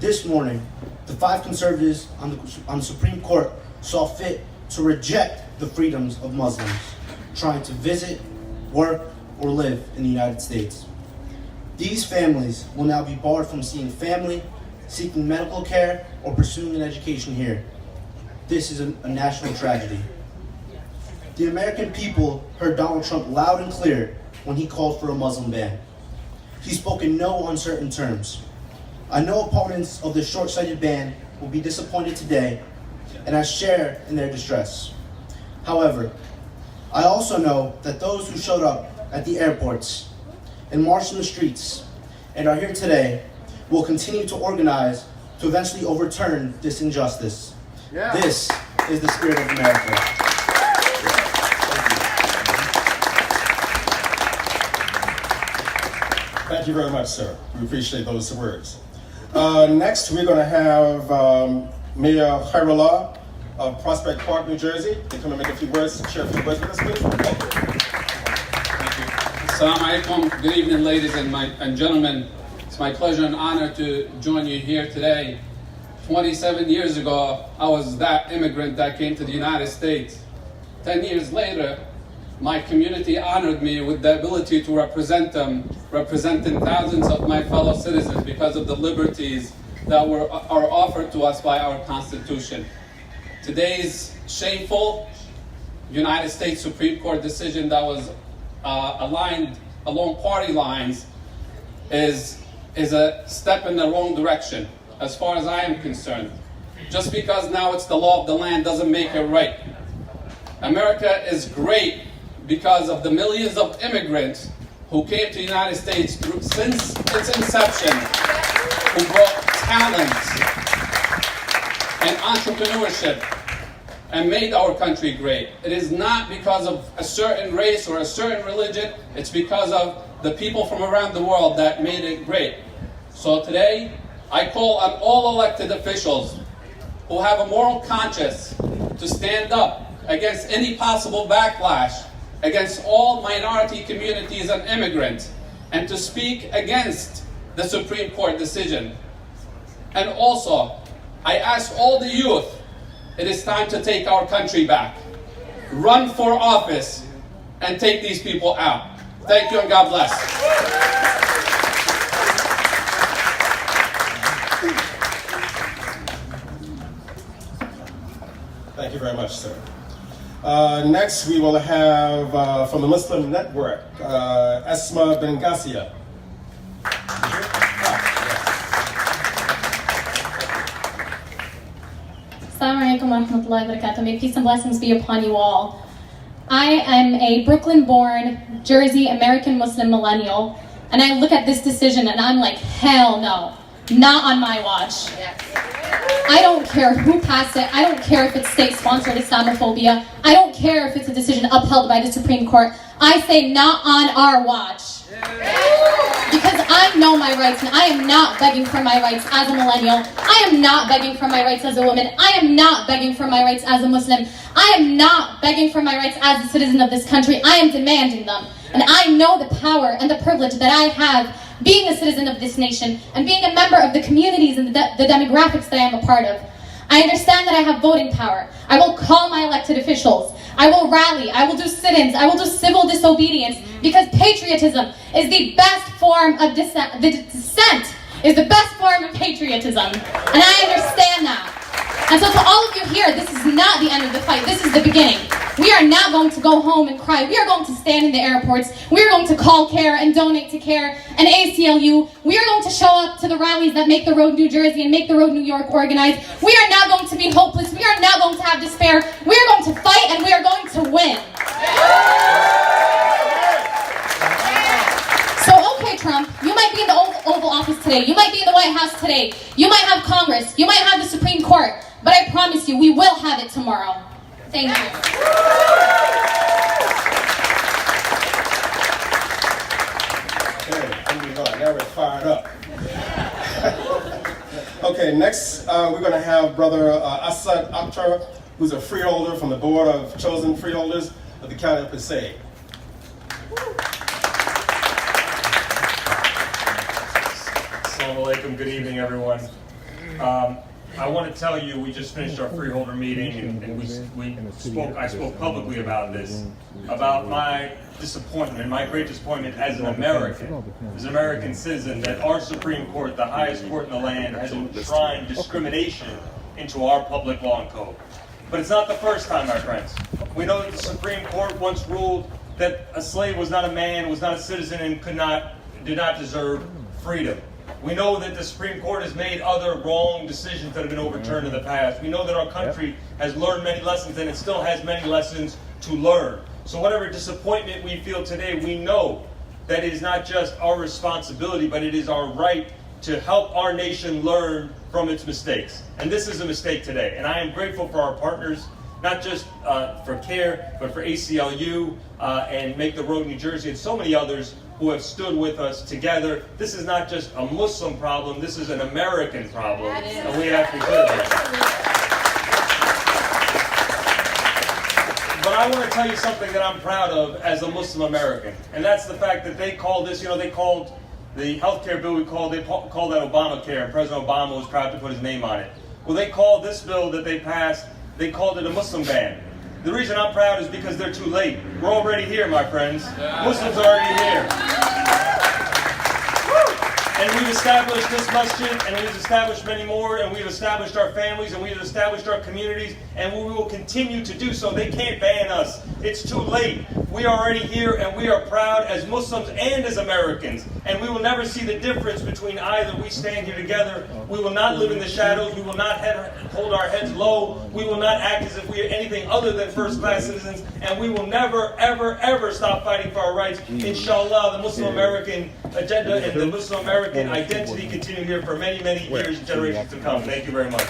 This morning, the 5 conservatives on the Supreme Court saw fit to reject the freedoms of Muslims trying to visit, work, or live in the United States. These families will now be barred from seeing family, seeking medical care, or pursuing an education here. This is a national tragedy. The American people heard Donald Trump loud and clear when he called for a Muslim ban. He spoke in no uncertain terms. I know opponents of this short-sighted ban will be disappointed today, and I share in their distress. However, I also know that those who showed up at the airports and marched in the streets and are here today will continue to organize to eventually overturn this injustice. Yeah. This is the spirit of America. Thank you very much, sir. We appreciate those words. Next, we're going to have Mayor Khairullah of Prospect Park, New Jersey. They come and make a few words, share a few words with us, please. Thank you. Assalamu alaikum. Good evening, ladies and gentlemen. It's my pleasure and honor to join you here today. 27 years ago, I was that immigrant that came to the United States. 10 years later, my community honored me with the ability to represent them, representing thousands of my fellow citizens because of the liberties that are offered to us by our Constitution. Today's shameful United States Supreme Court decision that was aligned along party lines is a step in the wrong direction, as far as I am concerned. Just because now it's the law of the land doesn't make it right. America is great because of the millions of immigrants who came to the United States since its inception, who brought talent and entrepreneurship and made our country great. It is not because of a certain race or a certain religion, it's because of the people from around the world that made it great. So today, I call on all elected officials who have a moral conscience to stand up against any possible backlash against all minority communities and immigrants, and to speak against the Supreme Court decision. And also, I ask all the youth, it is time to take our country back. Run for office and take these people out. Thank you and God bless. Thank you very much, sir. Next, we will have from the Muslim Network, Esma Bengasia. Assalamu alaikum wa rahmatullahi wa barakatuh. May peace and blessings be upon you all. I am a Brooklyn-born, Jersey American Muslim millennial, and I look at this decision and I'm like, hell no, not on my watch. I don't care who passed it. I don't care if it's state-sponsored Islamophobia. I don't care if it's a decision upheld by the Supreme Court. I say not on our watch. Because I know my rights, and I am not begging for my rights as a millennial. I am not begging for my rights as a woman. I am not begging for my rights as a Muslim. I am not begging for my rights as a citizen of this country. I am demanding them. And I know the power and the privilege that I have being a citizen of this nation and being a member of the communities and the demographics that I am a part of. I understand that I have voting power. I will call my elected officials. I will rally. I will do sit-ins. I will do civil disobedience, because patriotism is the best form of dissent. The dissent is the best form of patriotism. And I understand that. And so to all of you here, this is not the end of the fight. This is the beginning. We are not going to go home and cry. We are going to stand in the airports. We are going to call CARE and donate to CARE and ACLU. We are going to show up to the rallies that make the Road New Jersey and make the Road New York organized. We are not going to be hopeless. We are not going to have despair. We are going to fight, and we are going to win. So, okay, Trump, you might be in the Oval Office today. You might be in the White House today. You might have Congress. You might have the Supreme Court. But I promise you, we will have it tomorrow. Thank you. Okay, now we're fired up. Okay, next we're going to have Brother Asad Akhtar, who's a freeholder from the Board of Chosen Freeholders of the County of Passaic. Assalamu alaikum, good evening everyone. I want to tell you, we just finished our freeholder meeting, and I spoke publicly about this, about my disappointment, my great disappointment as an American citizen, that our Supreme Court, the highest court in the land, has enshrined discrimination into our public law and code. But it's not the first time, my friends. We know that the Supreme Court once ruled that a slave was not a man, was not a citizen, and did not deserve freedom. We know that the Supreme Court has made other wrong decisions that have been overturned in the past. We know that our country has learned many lessons, and it still has many lessons to learn. So whatever disappointment we feel today, we know that it is not just our responsibility, but it is our right to help our nation learn from its mistakes. And this is a mistake today. And I am grateful for our partners, not just for CARE, but for ACLU and Make the Road New Jersey, and so many others who have stood with us together. This is not just a Muslim problem, this is an American problem, and we have to clear that. But I want to tell you something that I'm proud of as a Muslim American, and that's the fact that they called this, they called the healthcare bill, they called that Obamacare, and President Obama was proud to put his name on it. Well, they called this bill that they passed, they called it a Muslim ban. The reason I'm proud is because they're too late. We're already here, my friends. Muslims are already here. And we've established this masjid, and we've established many more, and we've established our families, and we've established our communities, and we will continue to do so. They can't ban us. It's too late. We are already here, and we are proud as Muslims and as Americans. And we will never see the difference between either. We stand here together. We will not live in the shadows. We will not hold our heads low. We will not act as if we are anything other than first-class citizens. And we will never, ever, ever stop fighting for our rights. Inshallah, the Muslim American agenda and the Muslim American identity continue here for many, many years and generations to come. Thank you very much.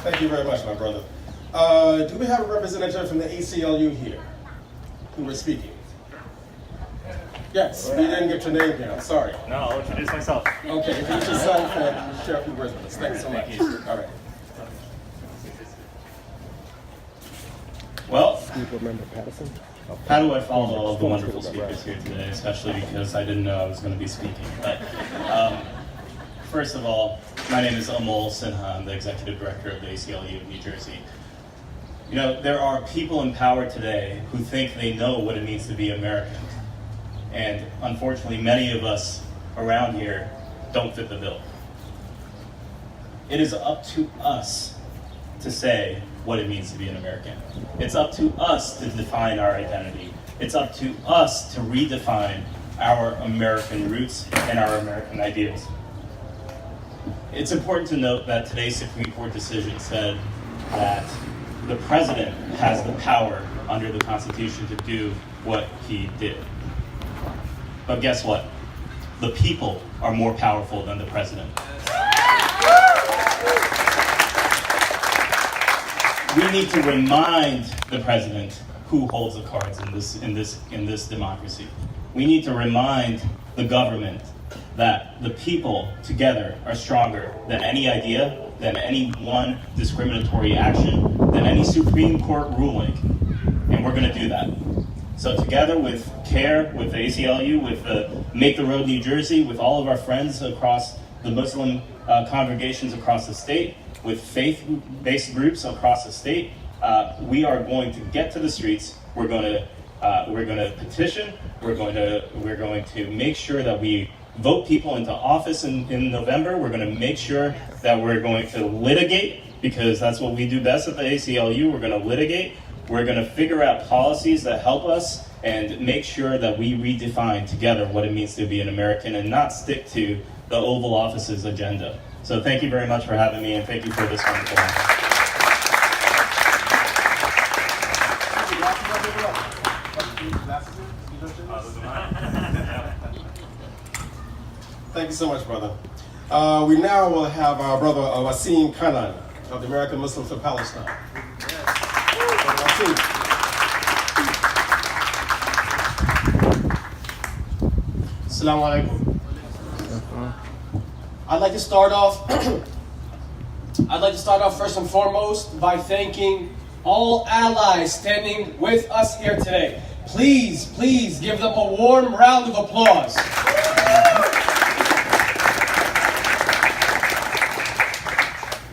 Thank you very much, my brother. Do we have a representative from the ACLU here who was speaking? Yes, you didn't get your name here. I'm sorry. No, I'll introduce myself. Okay, introduce yourself and share a few words with us. Thanks so much. All right. Well, how do I follow all of the wonderful speakers here today, especially because I didn't know I was going to be speaking. But first of all, my name is Amol Sinha. I'm the Executive Director of the ACLU of New Jersey. There are people in power today who think they know what it means to be American. And unfortunately, many of us around here don't fit the bill. It is up to us to say what it means to be an American. It's up to us to define our identity. It's up to us to redefine our American roots and our American ideals. It's important to note that today's Supreme Court decision said that the president has the power under the Constitution to do what he did. But guess what? The people are more powerful than the president. We need to remind the president who holds the cards in this democracy. We need to remind the government that the people together are stronger than any idea, than any one discriminatory action, than any Supreme Court ruling. And we're going to do that. So together with CARE, with the ACLU, with Make the Road New Jersey, with all of our friends across the Muslim congregations across the state, with faith-based groups across the state, we are going to get to the streets. We're going to petition. We're going to make sure that we vote people into office in November. We're going to make sure that we're going to litigate, because that's what we do best at the ACLU. We're going to litigate. We're going to figure out policies that help us and make sure that we redefine together what it means to be an American and not stick to the Oval Office's agenda. So thank you very much for having me, and thank you for this wonderful time. Thank you so much, brother. We now will have our brother Wasim Kanan of the American Muslims for Palestine. Wasim. Assalamu alaikum. I'd like to start off first and foremost by thanking all allies standing with us here today. Please, please give them a warm round of applause.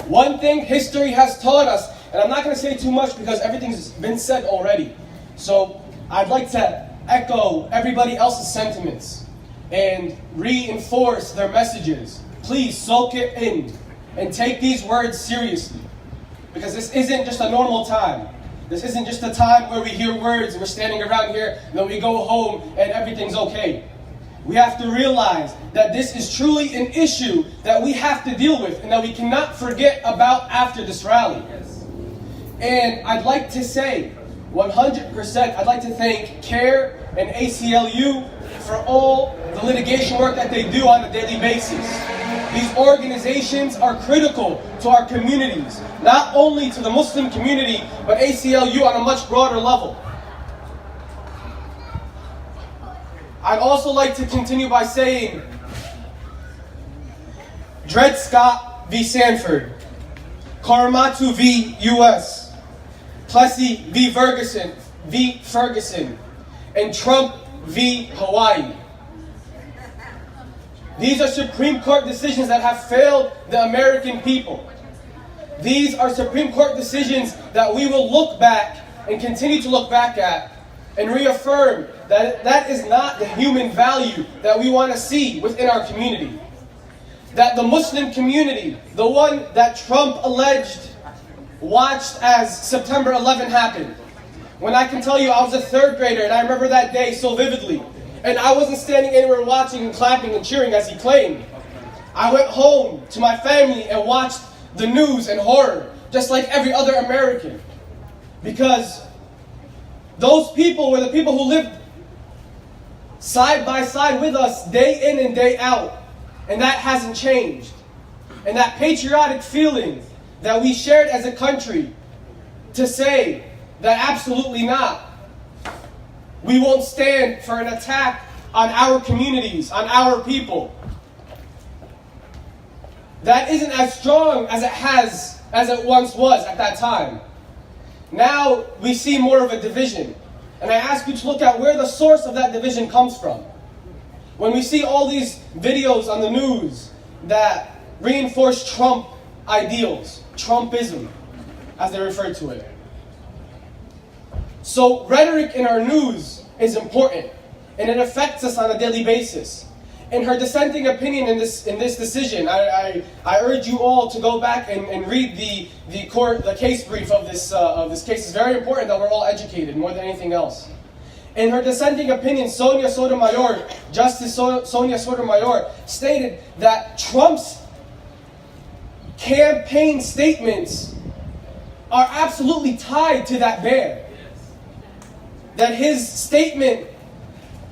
One thing history has taught us, and I'm not going to say too much because everything's been said already. So I'd like to echo everybody else's sentiments and reinforce their messages. Please soak it in and take these words seriously, because this isn't just a normal time. This isn't just a time where we hear words and we're standing around here and then we go home and everything's okay. We have to realize that this is truly an issue that we have to deal with and that we cannot forget about after this rally. And I'd like to say, 100%, I'd like to thank CARE and ACLU for all the litigation work that they do on a daily basis. These organizations are critical to our communities, not only to the Muslim community, but ACLU on a much broader level. I'd also like to continue by saying, Dred Scott v. Sanford, Karamatu v. U.S., Plessy v. Ferguson, and Trump v. Hawaii. These are Supreme Court decisions that have failed the American people. These are Supreme Court decisions that we will look back and continue to look back at and reaffirm that that is not the human value that we want to see within our community. That the Muslim community, the one that Trump alleged watched as September 11 happened. When I can tell you I was a third grader and I remember that day so vividly. And I wasn't standing anywhere watching and clapping and cheering as he claimed. I went home to my family and watched the news and horror, just like every other American. Because those people were the people who lived side by side with us day in and day out. And that hasn't changed. And that patriotic feeling that we shared as a country to say that absolutely not. We won't stand for an attack on our communities, on our people. That isn't as strong as it once was at that time. Now we see more of a division. And I ask you to look at where the source of that division comes from. When we see all these videos on the news that reinforce Trump ideals, Trumpism, as they refer to it. So rhetoric in our news is important, and it affects us on a daily basis. In her dissenting opinion in this decision, I urge you all to go back and read the case brief of this case. It's very important that we're all educated more than anything else. In her dissenting opinion, Justice Sonia Sotomayor stated that Trump's campaign statements are absolutely tied to that ban. That his statement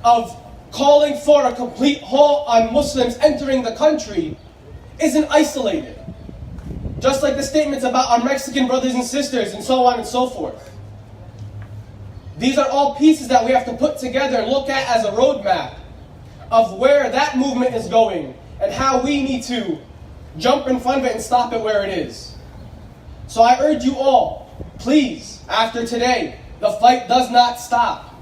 of calling for a complete halt on Muslims entering the country isn't isolated. Just like the statements about our Mexican brothers and sisters and so on and so forth. These are all pieces that we have to put together and look at as a roadmap of where that movement is going and how we need to jump in front of it and stop it where it is. So I urge you all, please, after today, the fight does not stop.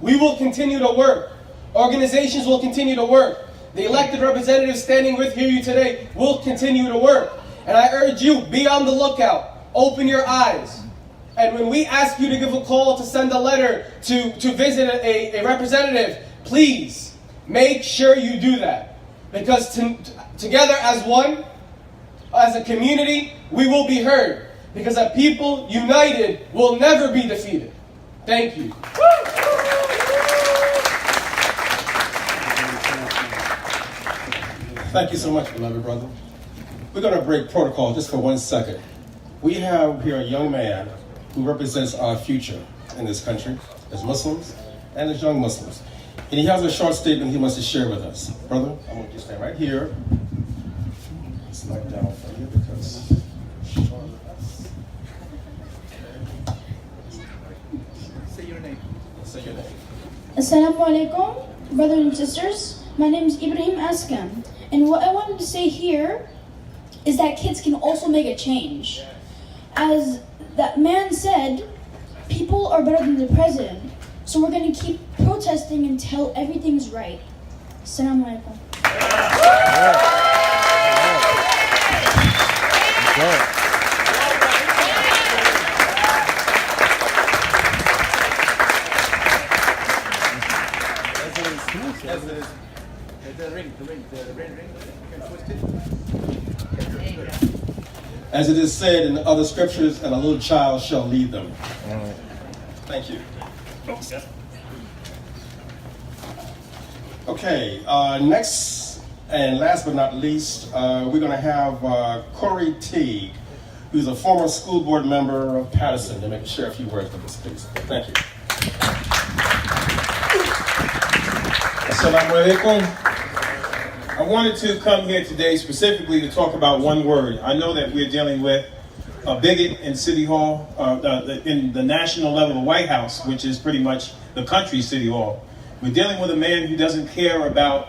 We will continue to work. Organizations will continue to work. The elected representatives standing with you today will continue to work. And I urge you, be on the lookout. Open your eyes. And when we ask you to give a call, to send a letter, to visit a representative, please make sure you do that. Because together as one, as a community, we will be heard. Because a people united will never be defeated. Thank you. Thank you so much, beloved brother. We're going to break protocol just for 1 second. We have here a young man who represents our future in this country as Muslims and as young Muslims. And he has a short statement he wants to share with us. Brother, I'm going to just stand right here. Slide down for you because... Say your name. Assalamu alaikum, brothers and sisters. My name is Ibrahim Askam. And what I wanted to say here is that kids can also make a change. As that man said, people are better than the president. So we're going to keep protesting until everything's right. Assalamu alaikum. As it is said in other scriptures, and a little child shall lead them. Thank you. Okay, next and last but not least, we're going to have Corey Teague, who's a former school board member of Patterson, to share a few words with us, please. Thank you. Assalamu alaikum. I wanted to come here today specifically to talk about one word. I know that we're dealing with a bigot in City Hall, in the national level of White House, which is pretty much the country's City Hall. We're dealing with a man who doesn't care about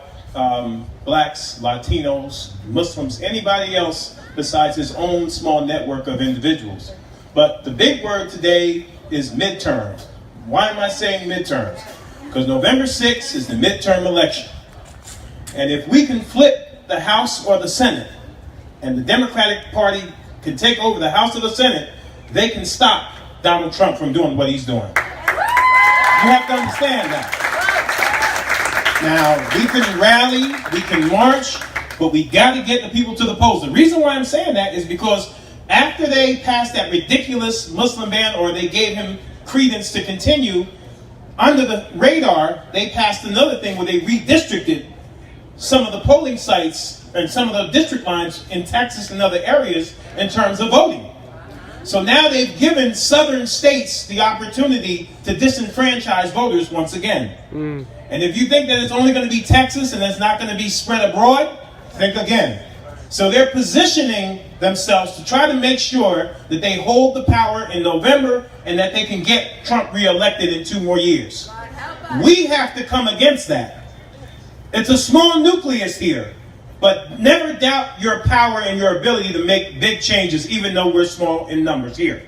blacks, Latinos, Muslims, anybody else besides his own small network of individuals. But the big word today is midterms. Why am I saying midterms? Because November 6th is the midterm election. And if we can flip the House or the Senate, and the Democratic Party can take over the House or the Senate, they can stop Donald Trump from doing what he's doing. You have to understand that. Now, we can rally, we can march, but we got to get the people to the polls. The reason why I'm saying that is because after they passed that ridiculous Muslim ban, or they gave him credence to continue, under the radar, they passed another thing where they redistricted some of the polling sites and some of the district lines in Texas and other areas in terms of voting. So now they've given southern states the opportunity to disenfranchise voters once again. And if you think that it's only going to be Texas and it's not going to be spread abroad, think again. So they're positioning themselves to try to make sure that they hold the power in November and that they can get Trump reelected in 2 more years. We have to come against that. It's a small nucleus here, but never doubt your power and your ability to make big changes, even though we're small in numbers here.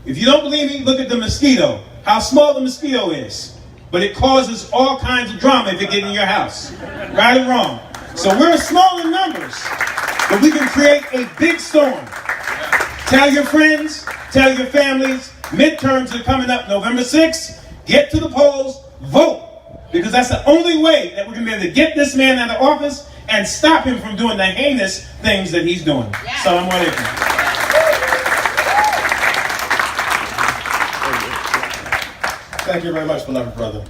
If you don't believe me, look at the mosquito, how small the mosquito is. But it causes all kinds of drama if it gets in your house, right or wrong. So we're small in numbers, but we can create a big storm. Tell your friends, tell your families, midterms are coming up November 6th, get to the polls, vote. Because that's the only way that we're going to be able to get this man out of office and stop him from doing the heinous things that he's doing. Assalamu alaikum. Thank you very much, beloved brother.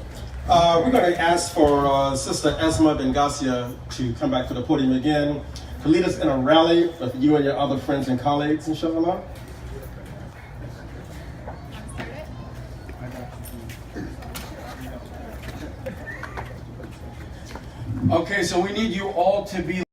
We're going to ask for Sister Esma Bengasia to come back to the podium again to lead us in a rally with you and your other friends and colleagues, inshallah. Okay, so we need you all to be